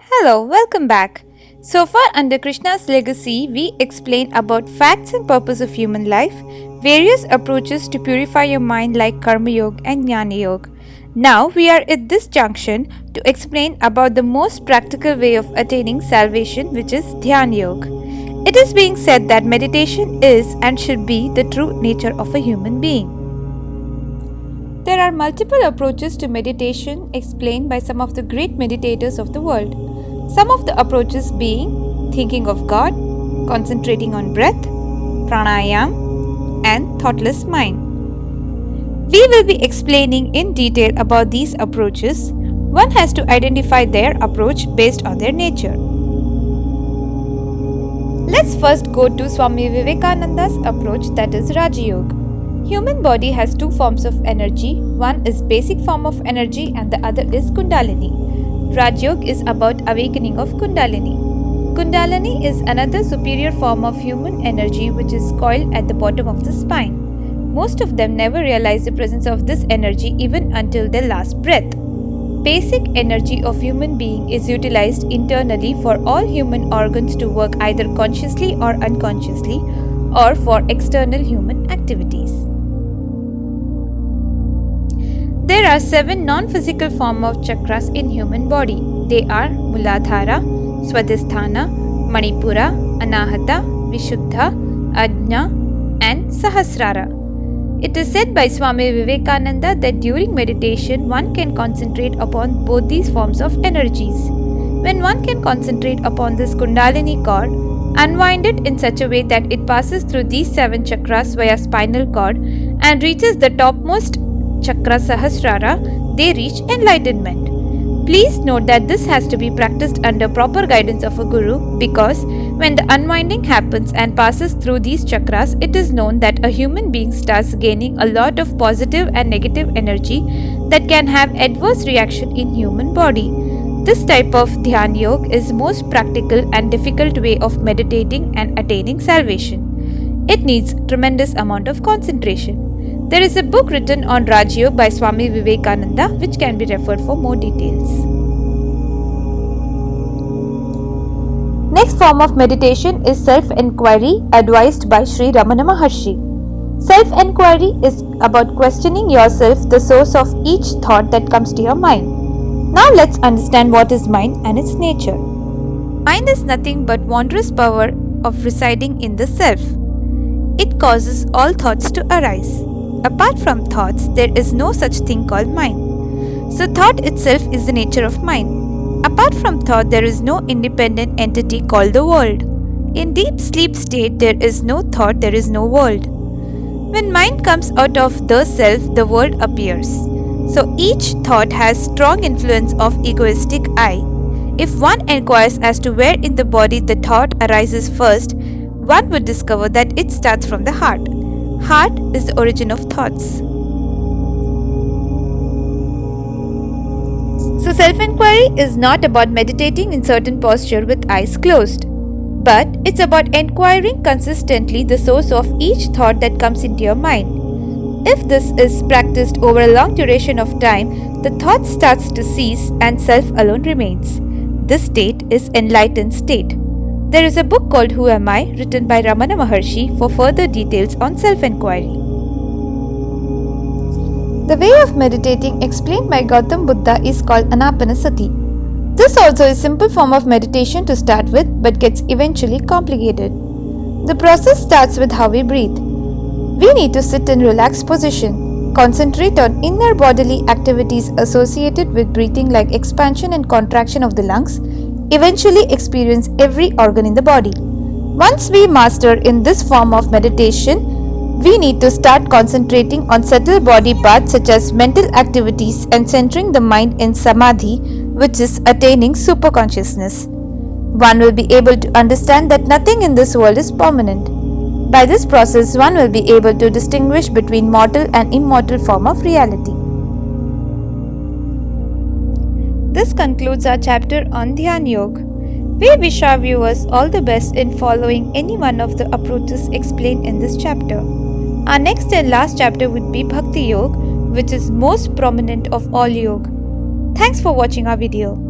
Hello, welcome back. So far under Krishna's legacy, we explained about facts and purpose of human life, various approaches to purify your mind like Karma Yoga and Jnana Yoga. Now we are at this junction to explain about the most practical way of attaining salvation, which is Dhyaan Yog. It is being said that meditation is and should be the true nature of a human being. There are multiple approaches to meditation explained by some of the great meditators of the world. Some of the approaches being thinking of God, concentrating on breath, pranayam, and thoughtless mind. We will be explaining in detail about these approaches. One has to identify their approach based on their nature. Let's first go to Swami Vivekananda's approach, that is Raja Yoga. Human body has two forms of energy. One is basic form of energy and the other is Kundalini. Raj Yoga is about awakening of Kundalini. Kundalini is another superior form of human energy which is coiled at the bottom of the spine. Most of them never realize the presence of this energy even until their last breath. Basic energy of human being is utilized internally for all human organs to work either consciously or unconsciously or for external human activities. There are 7 non-physical forms of chakras in human body. They are Muladhara, Swadhisthana, Manipura, Anahata, Vishuddha, Ajna and Sahasrara. It is said by Swami Vivekananda that during meditation one can concentrate upon both these forms of energies. When one can concentrate upon this Kundalini cord, unwind it in such a way that it passes through these 7 chakras via spinal cord and reaches the topmost chakra Sahasrara, they reach enlightenment. Please note that this has to be practiced under proper guidance of a guru because when the unwinding happens and passes through these chakras, it is known that a human being starts gaining a lot of positive and negative energy that can have adverse reaction in human body. This type of Dhyaan Yoga is most practical and difficult way of meditating and attaining salvation. It needs tremendous amount of concentration. There is a book written on Raj Yoga by Swami Vivekananda which can be referred for more details. Next form of meditation is self-enquiry advised by Sri Ramana Maharshi. Self-enquiry is about questioning yourself, the source of each thought that comes to your mind. Now let's understand what is mind and its nature. Mind is nothing but wondrous power of residing in the self. It causes all thoughts to arise. Apart from thoughts, there is no such thing called mind. So thought itself is the nature of mind. Apart from thought, there is no independent entity called the world. In deep sleep state, there is no thought, there is no world. When mind comes out of the self, the world appears. So each thought has strong influence of egoistic I. If one inquires as to where in the body the thought arises first, one would discover that it starts from the heart. Heart is the origin of thoughts. So self-inquiry is not about meditating in certain posture with eyes closed, but it's about inquiring consistently the source of each thought that comes into your mind. If this is practiced over a long duration of time, the thought starts to cease and self alone remains. This state is enlightened state. There is a book called Who Am I? Written by Ramana Maharshi for further details on self-enquiry. The way of meditating explained by Gautam Buddha is called Anapanasati. This also is a simple form of meditation to start with but gets eventually complicated. The process starts with how we breathe. We need to sit in relaxed position, concentrate on inner bodily activities associated with breathing like expansion and contraction of the lungs, eventually experience every organ in the body. Once we master in this form of meditation, we need to start concentrating on subtle body parts such as mental activities and centering the mind in samadhi, which is attaining superconsciousness. One will be able to understand that nothing in this world is permanent. By this process, one will be able to distinguish between mortal and immortal form of reality. This concludes our chapter on Dhyaan Yog. We wish our viewers all the best in following any one of the approaches explained in this chapter. Our next and last chapter would be Bhakti Yoga, which is most prominent of all yoga. Thanks for watching our video.